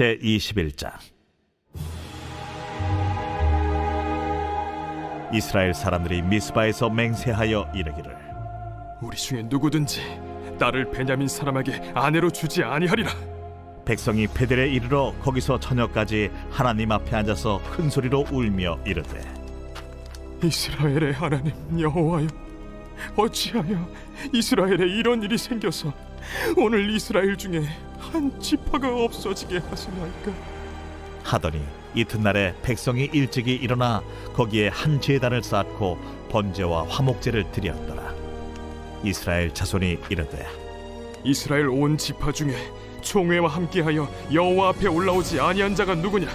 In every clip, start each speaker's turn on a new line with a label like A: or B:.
A: 제21장. 이스라엘 사람들이 미스바에서 맹세하여 이르기를,
B: 우리 중에 누구든지 딸을 베냐민 사람에게 아내로 주지 아니하리라.
A: 백성이 베델에 이르러 거기서 저녁까지 하나님 앞에 앉아서 큰 소리로 울며 이르되,
B: 이스라엘의 하나님 여호와여, 어찌하여 이스라엘에 이런 일이 생겨서 오늘 이스라엘 중에 한 지파가 없어지게 하시나이까?
A: 하더니 이튿날에 백성이 일찍이 일어나 거기에 한 제단을 쌓고 번제와 화목제를 드렸더라. 이스라엘 자손이 이르되,
B: 이스라엘 온 지파 중에 총회와 함께하여 여호와 앞에 올라오지 아니한 자가 누구냐?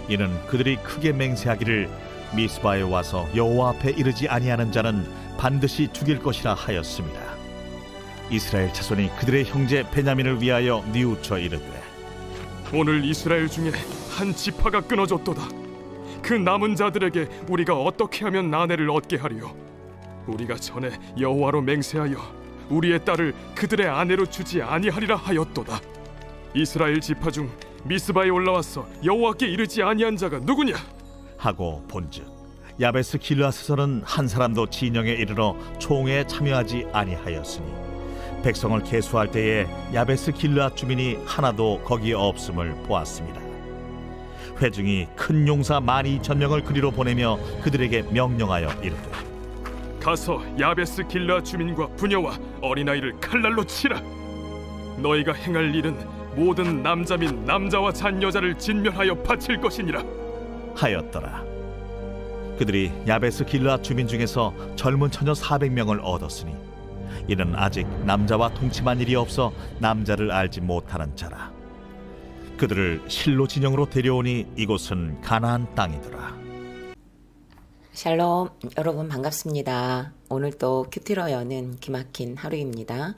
A: 이는 그들이 크게 맹세하기를 미스바에 와서 여호와 앞에 이르지 아니하는 자는 반드시 죽일 것이라 하였습니다. 이스라엘 자손이 그들의 형제 베냐민을 위하여 뉘우쳐 이르되,
B: 오늘 이스라엘 중에 한 지파가 끊어졌도다. 그 남은 자들에게 우리가 어떻게 하면 아내를 얻게 하리요? 우리가 전에 여호와로 맹세하여 우리의 딸을 그들의 아내로 주지 아니하리라 하였도다. 이스라엘 지파 중 미스바에 올라와서 여호와께 이르지 아니한 자가 누구냐?
A: 하고 본즉 야베스 길르앗에서는 한 사람도 진영에 이르러 총회에 참여하지 아니하였으니 백성을 계수할 때에 야베스 길르앗 주민이 하나도 거기에 없음을 보았습니다. 회중이 큰 용사 12,000명을 그리로 보내며 그들에게 명령하여 이르되,
B: 가서 야베스 길라 주민과 부녀와 어린아이를 칼날로 치라. 너희가 행할 일은 모든 남자 및 남자와 잔 여자를 진멸하여 바칠 것이니라
A: 하였더라. 그들이 야베스 길르앗 주민 중에서 젊은 처녀 400명을 얻었으니 이는 아직 남자와 동침한 일이 없어 남자를 알지 못하는 자라. 그들을 실로 진영으로 데려오니 이곳은 가나안 땅이더라.
C: 샬롬, 여러분 반갑습니다. 오늘 또 큐티로 여는 기막힌 하루입니다.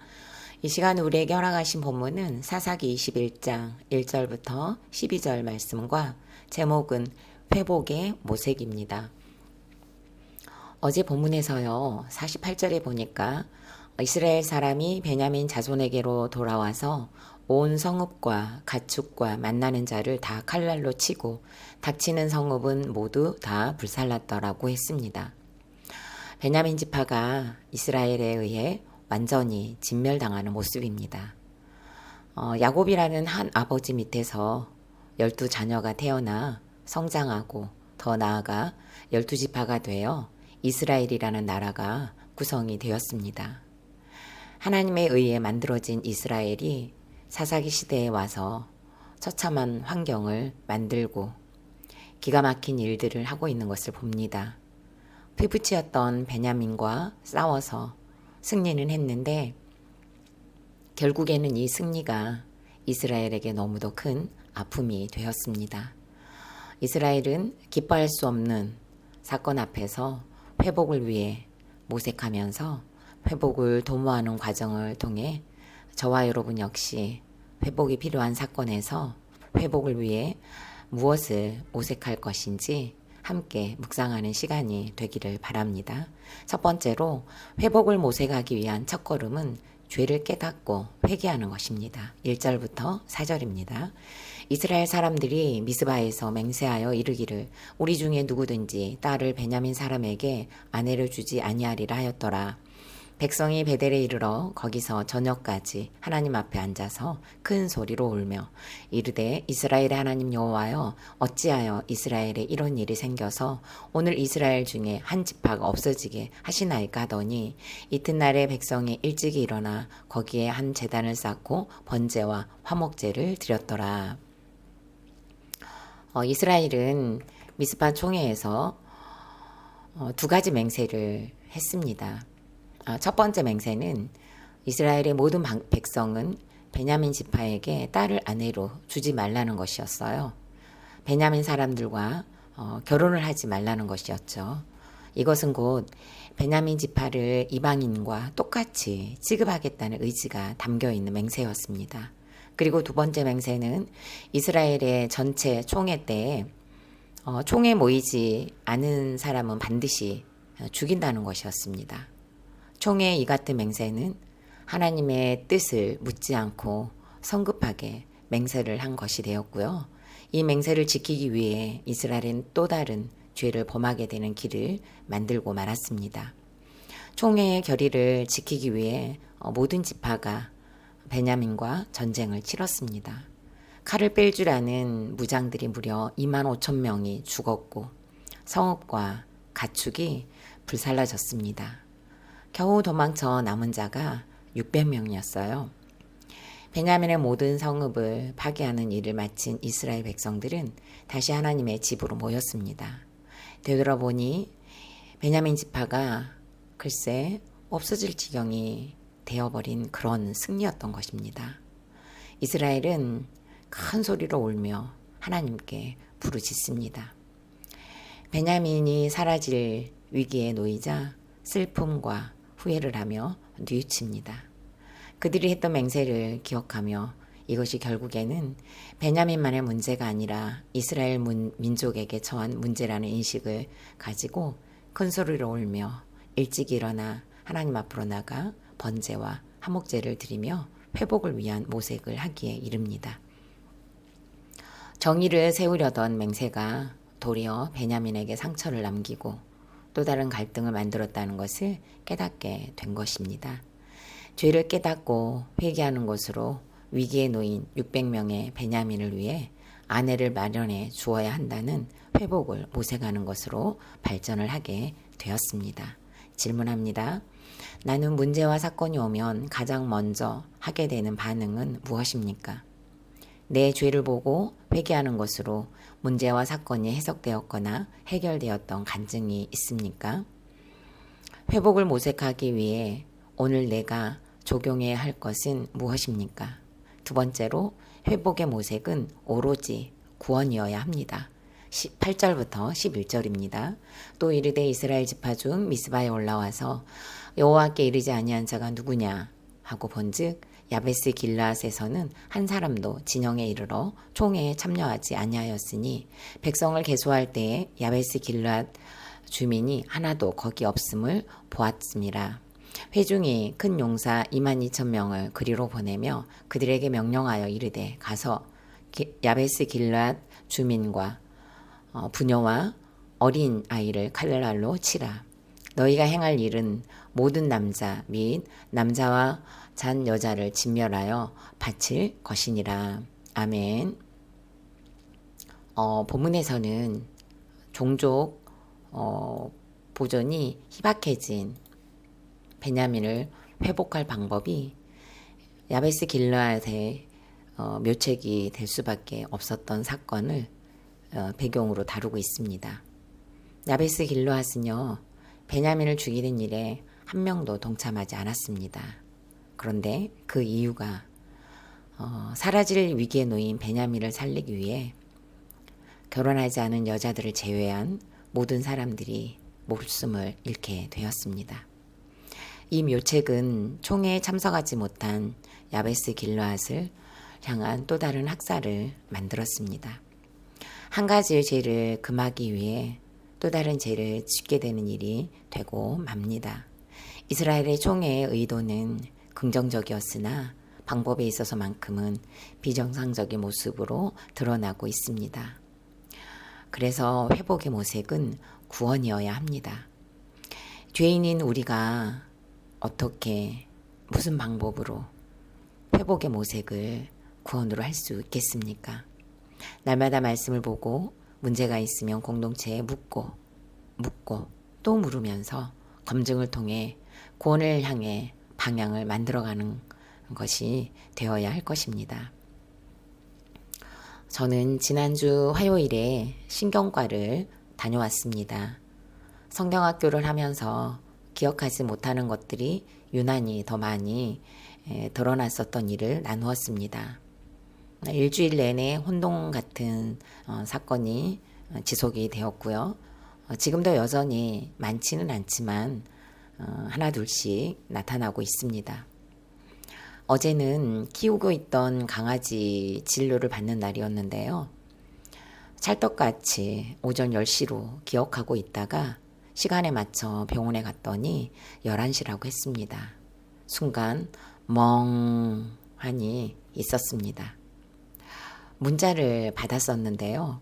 C: 이 시간 우리에게 허락하신 본문은 사사기 21장 1절부터 12절 말씀과 제목은 회복의 모색입니다. 어제 본문에서요 48절에 보니까 이스라엘 사람이 베냐민 자손에게로 돌아와서 온 성읍과 가축과 만나는 자를 다 칼날로 치고 닥치는 성읍은 모두 다 불살랐더라고 했습니다. 베냐민 지파가 이스라엘에 의해 완전히 진멸당하는 모습입니다. 야곱이라는 한 아버지 밑에서 12자녀가 태어나 성장하고 더 나아가 12지파가 되어 이스라엘이라는 나라가 구성이 되었습니다. 하나님에 의해 만들어진 이스라엘이 사사기 시대에 와서 처참한 환경을 만들고 기가 막힌 일들을 하고 있는 것을 봅니다. 피부치였던 베냐민과 싸워서 승리는 했는데 결국에는 이 승리가 이스라엘에게 너무도 큰 아픔이 되었습니다. 이스라엘은 기뻐할 수 없는 사건 앞에서 회복을 위해 모색하면서 회복을 도모하는 과정을 통해 저와 여러분 역시 회복이 필요한 사건에서 회복을 위해 무엇을 모색할 것인지 함께 묵상하는 시간이 되기를 바랍니다. 첫 번째로 회복을 모색하기 위한 첫걸음은 죄를 깨닫고 회개하는 것입니다. 1절부터 4절입니다. 이스라엘 사람들이 미스바에서 맹세하여 이르기를 우리 중에 누구든지 딸을 베냐민 사람에게 아내를 주지 아니하리라 하였더라. 백성이 베델에 이르러 거기서 저녁까지 하나님 앞에 앉아서 큰 소리로 울며 이르되 이스라엘의 하나님 여호와여, 어찌하여 이스라엘에 이런 일이 생겨서 오늘 이스라엘 중에 한 지파가 없어지게 하시나이까 하더니 이튿날에 백성이 일찍이 일어나 거기에 한 제단을 쌓고 번제와 화목제를 드렸더라. 이스라엘은 미스바 총회에서 두 가지 맹세를 했습니다. 첫 번째 맹세는 이스라엘의 모든 백성은 베냐민 지파에게 딸을 아내로 주지 말라는 것이었어요. 베냐민 사람들과 결혼을 하지 말라는 것이었죠. 이것은 곧 베냐민 지파를 이방인과 똑같이 취급하겠다는 의지가 담겨있는 맹세였습니다. 그리고 두 번째 맹세는 이스라엘의 전체 총회 때에 총회 모이지 않은 사람은 반드시 죽인다는 것이었습니다. 총회의 이 같은 맹세는 하나님의 뜻을 묻지 않고 성급하게 맹세를 한 것이 되었고요. 이 맹세를 지키기 위해 이스라엘은 또 다른 죄를 범하게 되는 길을 만들고 말았습니다. 총회의 결의를 지키기 위해 모든 지파가 베냐민과 전쟁을 치렀습니다. 칼을 뺄 줄 아는 무장들이 무려 2만 5천 명이 죽었고 성읍과 가축이 불살라졌습니다. 겨우 도망쳐 남은 자가 600명이었어요. 베냐민의 모든 성읍을 파괴하는 일을 마친 이스라엘 백성들은 다시 하나님의 집으로 모였습니다. 되돌아보니 베냐민 지파가 글쎄 없어질 지경이 되어버린 그런 승리였던 것입니다. 이스라엘은 큰 소리로 울며 하나님께 부르짖습니다. 베냐민이 사라질 위기에 놓이자 슬픔과 후회를 하며 뉘우칩니다. 그들이 했던 맹세를 기억하며 이것이 결국에는 베냐민만의 문제가 아니라 이스라엘 민족에게 처한 문제라는 인식을 가지고 큰 소리로 울며 일찍 일어나 하나님 앞으로 나가 번제와 화목제를 드리며 회복을 위한 모색을 하기에 이릅니다. 정의를 세우려던 맹세가 도리어 베냐민에게 상처를 남기고 또 다른 갈등을 만들었다는 것을 깨닫게 된 것입니다. 죄를 깨닫고 회개하는 것으로 위기에 놓인 600명의 베냐민을 위해 아내를 마련해 주어야 한다는 회복을 모색하는 것으로 발전을 하게 되었습니다. 질문합니다. 나는 문제와 사건이 오면 가장 먼저 하게 되는 반응은 무엇입니까? 내 죄를 보고 회개하는 것으로 문제와 사건이 해석되었거나 해결되었던 간증이 있습니까? 회복을 모색하기 위해 오늘 내가 적용해야 할 것은 무엇입니까? 두 번째로 회복의 모색은 오로지 구원이어야 합니다. 8절부터 11절입니다. 또 이르되 이스라엘 지파 중 미스바에 올라와서 여호와께 이르지 아니한 자가 누구냐 하고 본즉 야베스 길르앗에서는 한 사람도 진영에 이르러 총회에 참여하지 아니하였으니 백성을 계수할 때에 야베스 길르앗 주민이 하나도 거기 없음을 보았음이라. 회중이 큰 용사 2만 2천 명을 그리로 보내며 그들에게 명령하여 이르되 가서 야베스 길르앗 주민과 부녀와 어린 아이를 칼날로 치라. 너희가 행할 일은 모든 남자 및 남자와 잔 여자를 진멸하여 바칠 것이니라. 아멘. 본문에서는 종족 보존이 희박해진 베냐민을 회복할 방법이 야베스 길르앗의 묘책이 될 수밖에 없었던 사건을 배경으로 다루고 있습니다. 야베스 길르앗은요, 베냐민을 죽이는 일에 한 명도 동참하지 않았습니다. 그런데 그 이유가 사라질 위기에 놓인 베냐민을 살리기 위해 결혼하지 않은 여자들을 제외한 모든 사람들이 목숨을 잃게 되었습니다. 이 묘책은 총회에 참석하지 못한 야베스 길르앗을 향한 또 다른 학살을 만들었습니다. 한 가지의 죄를 금하기 위해 또 다른 죄를 짓게 되는 일이 되고 맙니다. 이스라엘의 총회의 의도는 긍정적이었으나 방법에 있어서만큼은 비정상적인 모습으로 드러나고 있습니다. 그래서 회복의 모색은 구원이어야 합니다. 죄인인 우리가 어떻게 무슨 방법으로 회복의 모색을 구원으로 할 수 있겠습니까? 날마다 말씀을 보고 문제가 있으면 공동체에 묻고 또 물으면서 검증을 통해 구원을 향해 방향을 만들어가는 것이 되어야 할 것입니다. 저는 지난주 화요일에 신경과를 다녀왔습니다. 성경학교를 하면서 기억하지 못하는 것들이 유난히 더 많이 드러났었던 일을 나누었습니다. 일주일 내내 혼동 같은 사건이 지속이 되었고요. 지금도 여전히 많지는 않지만 하나 둘씩 나타나고 있습니다. 어제는 키우고 있던 강아지 진료를 받는 날이었는데요. 찰떡같이 오전 10시로 기억하고 있다가 시간에 맞춰 병원에 갔더니 11시라고 했습니다. 순간 멍하니 있었습니다. 문자를 받았었는데요.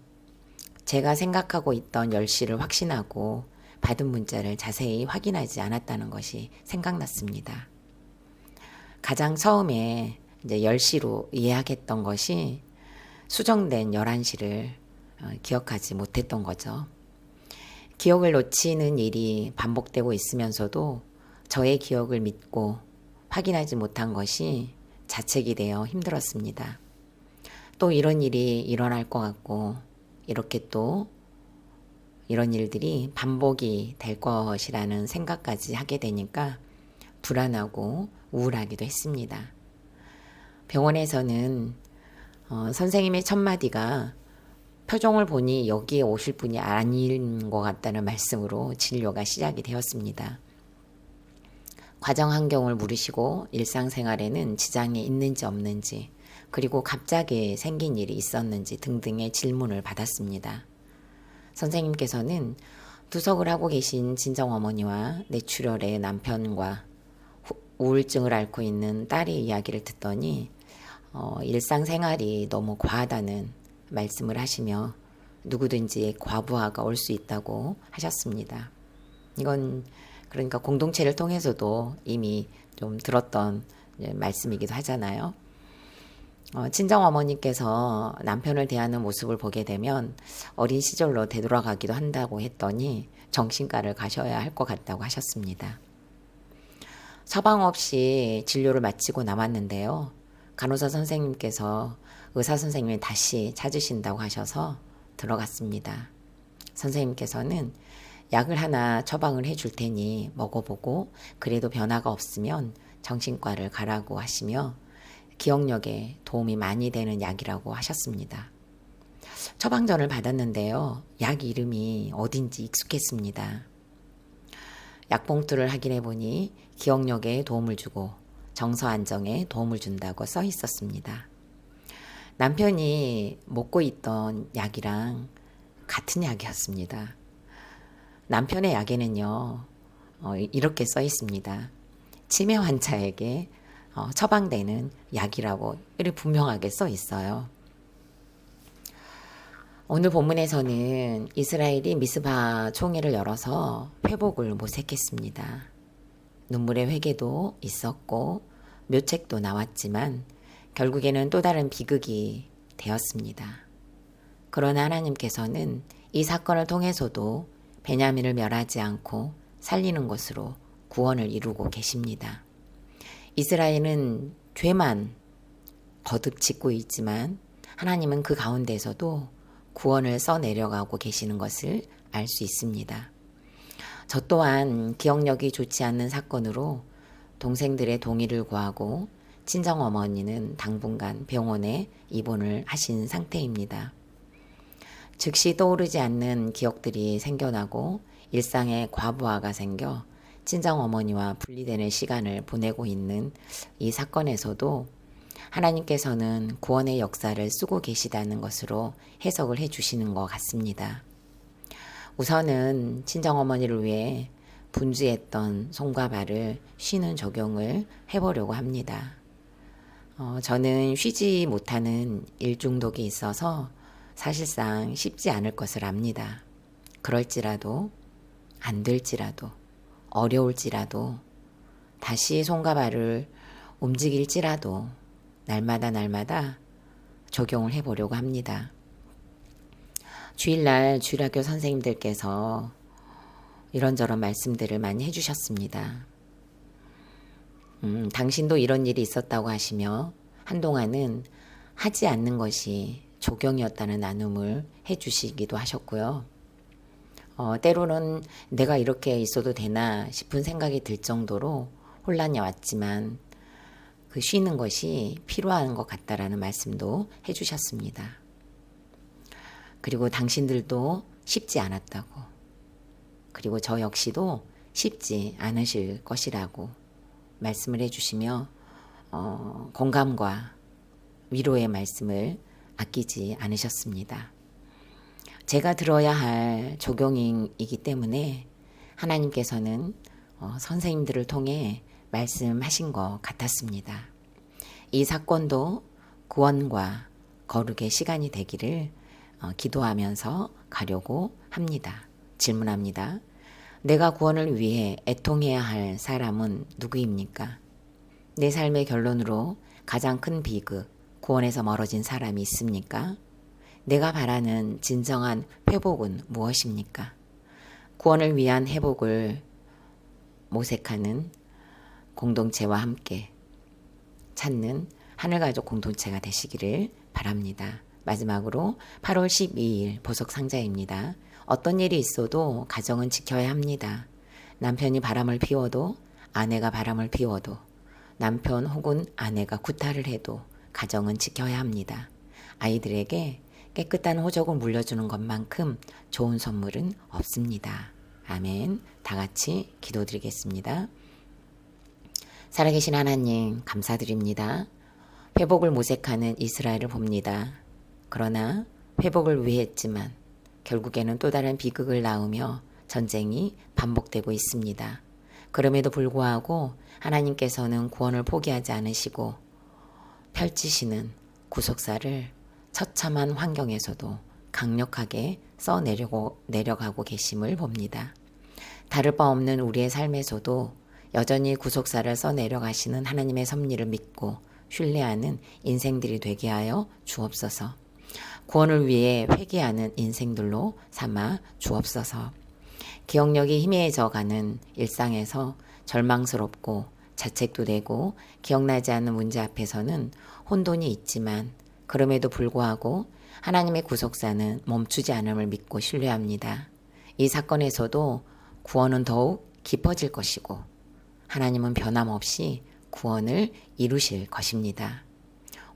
C: 제가 생각하고 있던 10시를 확신하고 받은 문자를 자세히 확인하지 않았다는 것이 생각났습니다. 가장 처음에 이제 10시로 예약했던 것이 수정된 11시를 기억하지 못했던 거죠. 기억을 놓치는 일이 반복되고 있으면서도 저의 기억을 믿고 확인하지 못한 것이 자책이 되어 힘들었습니다. 또 이런 일이 일어날 것 같고 이렇게 또 이런 일들이 반복이 될 것이라는 생각까지 하게 되니까 불안하고 우울하기도 했습니다. 병원에서는 선생님의 첫마디가 표정을 보니 여기에 오실 분이 아닌 것 같다는 말씀으로 진료가 시작이 되었습니다. 과정 환경을 물으시고 일상생활에는 지장이 있는지 없는지 그리고 갑자기 생긴 일이 있었는지 등등의 질문을 받았습니다. 선생님께서는 투석을 하고 계신 친정어머니와 뇌출혈의 남편과 우울증을 앓고 있는 딸의 이야기를 듣더니 일상생활이 너무 과하다는 말씀을 하시며 누구든지 과부하가 올 수 있다고 하셨습니다. 이건 그러니까 공동체를 통해서도 이미 좀 들었던 말씀이기도 하잖아요. 친정어머니께서 남편을 대하는 모습을 보게 되면 어린 시절로 되돌아가기도 한다고 했더니 정신과를 가셔야 할 것 같다고 하셨습니다. 처방 없이 진료를 마치고 남았는데요. 간호사 선생님께서 의사 선생님을 다시 찾으신다고 하셔서 들어갔습니다. 선생님께서는 약을 하나 처방을 해줄 테니 먹어보고 그래도 변화가 없으면 정신과를 가라고 하시며 기억력에 도움이 많이 되는 약이라고 하셨습니다. 처방전을 받았는데요. 약 이름이 어딘지 익숙했습니다. 약봉투를 확인해 보니 기억력에 도움을 주고 정서 안정에 도움을 준다고 써 있었습니다. 남편이 먹고 있던 약이랑 같은 약이었습니다. 남편의 약에는요, 이렇게 써 있습니다. 치매 환자에게 처방되는 약이라고 이렇게 분명하게 써 있어요. 오늘 본문에서는 이스라엘이 미스바 총회를 열어서 회복을 모색했습니다. 눈물의 회개도 있었고 묘책도 나왔지만 결국에는 또 다른 비극이 되었습니다. 그러나 하나님께서는 이 사건을 통해서도 베냐민을 멸하지 않고 살리는 것으로 구원을 이루고 계십니다. 이스라엘은 죄만 거듭 짓고 있지만 하나님은 그 가운데서도 구원을 써내려가고 계시는 것을 알 수 있습니다. 저 또한 기억력이 좋지 않는 사건으로 동생들의 동의를 구하고 친정어머니는 당분간 병원에 입원을 하신 상태입니다. 즉시 떠오르지 않는 기억들이 생겨나고 일상에 과부하가 생겨 친정어머니와 분리되는 시간을 보내고 있는 이 사건에서도 하나님께서는 구원의 역사를 쓰고 계시다는 것으로 해석을 해주시는 것 같습니다. 우선은 친정어머니를 위해 분주했던 손과 발을 쉬는 적용을 해보려고 합니다. 저는 쉬지 못하는 일 중독이 있어서 사실상 쉽지 않을 것을 압니다. 그럴지라도, 안 될지라도, 어려울지라도, 다시 손과 발을 움직일지라도 날마다 적용을 해보려고 합니다. 주일날 주일학교 선생님들께서 이런저런 말씀들을 많이 해주셨습니다. 당신도 이런 일이 있었다고 하시며 한동안은 하지 않는 것이 조경이었다는 나눔을 해주시기도 하셨고요. 때로는 내가 이렇게 있어도 되나 싶은 생각이 들 정도로 혼란이 왔지만 그 쉬는 것이 필요한 것 같다라는 말씀도 해주셨습니다. 그리고 당신들도 쉽지 않았다고, 그리고 저 역시도 쉽지 않으실 것이라고 말씀을 해주시며 공감과 위로의 말씀을 아끼지 않으셨습니다. 제가 들어야 할 조경이기 때문에 하나님께서는 선생님들을 통해 말씀하신 것 같았습니다. 이 사건도 구원과 거룩의 시간이 되기를 기도하면서 가려고 합니다. 질문합니다. 내가 구원을 위해 애통해야 할 사람은 누구입니까? 내 삶의 결론으로 가장 큰 비극, 구원에서 멀어진 사람이 있습니까? 내가 바라는 진정한 회복은 무엇입니까? 구원을 위한 회복을 모색하는 공동체와 함께 찾는 하늘가족 공동체가 되시기를 바랍니다. 마지막으로 8월 12일 보석 상자입니다. 어떤 일이 있어도 가정은 지켜야 합니다. 남편이 바람을 피워도 아내가 바람을 피워도 남편 혹은 아내가 구타를 해도 가정은 지켜야 합니다. 아이들에게 깨끗한 호적을 물려주는 것만큼 좋은 선물은 없습니다. 아멘. 다 같이 기도드리겠습니다. 살아계신 하나님 감사드립니다. 회복을 모색하는 이스라엘을 봅니다. 그러나 회복을 위했지만 결국에는 또 다른 비극을 낳으며 전쟁이 반복되고 있습니다. 그럼에도 불구하고 하나님께서는 구원을 포기하지 않으시고 펼치시는 구속사를 처참한 환경에서도 강력하게 내려가고 계심을 봅니다. 다를 바 없는 우리의 삶에서도 여전히 구속사를 써내려가시는 하나님의 섭리를 믿고 신뢰하는 인생들이 되게 하여 주옵소서. 구원을 위해 회개하는 인생들로 삼아 주옵소서. 기억력이 희미해져가는 일상에서 절망스럽고 자책도 되고 기억나지 않는 문제 앞에서는 혼돈이 있지만 그럼에도 불구하고 하나님의 구속사는 멈추지 않음을 믿고 신뢰합니다. 이 사건에서도 구원은 더욱 깊어질 것이고 하나님은 변함없이 구원을 이루실 것입니다.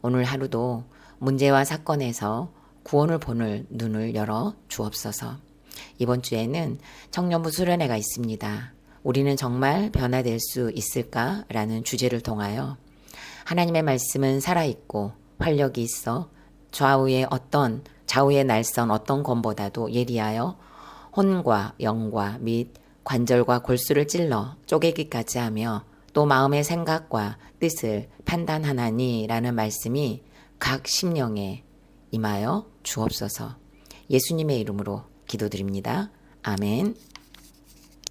C: 오늘 하루도 문제와 사건에서 구원을 보는 눈을 열어 주옵소서. 이번 주에는 청년부 수련회가 있습니다. 우리는 정말 변화될 수 있을까라는 주제를 통하여 하나님의 말씀은 살아있고 활력이 있어 좌우의 날선 어떤 검보다도 예리하여 혼과 영과 및 관절과 골수를 찔러 쪼개기까지 하며 또 마음의 생각과 뜻을 판단하나니라는 말씀이 각 심령에 임하여 주옵소서. 예수님의 이름으로 기도드립니다. 아멘.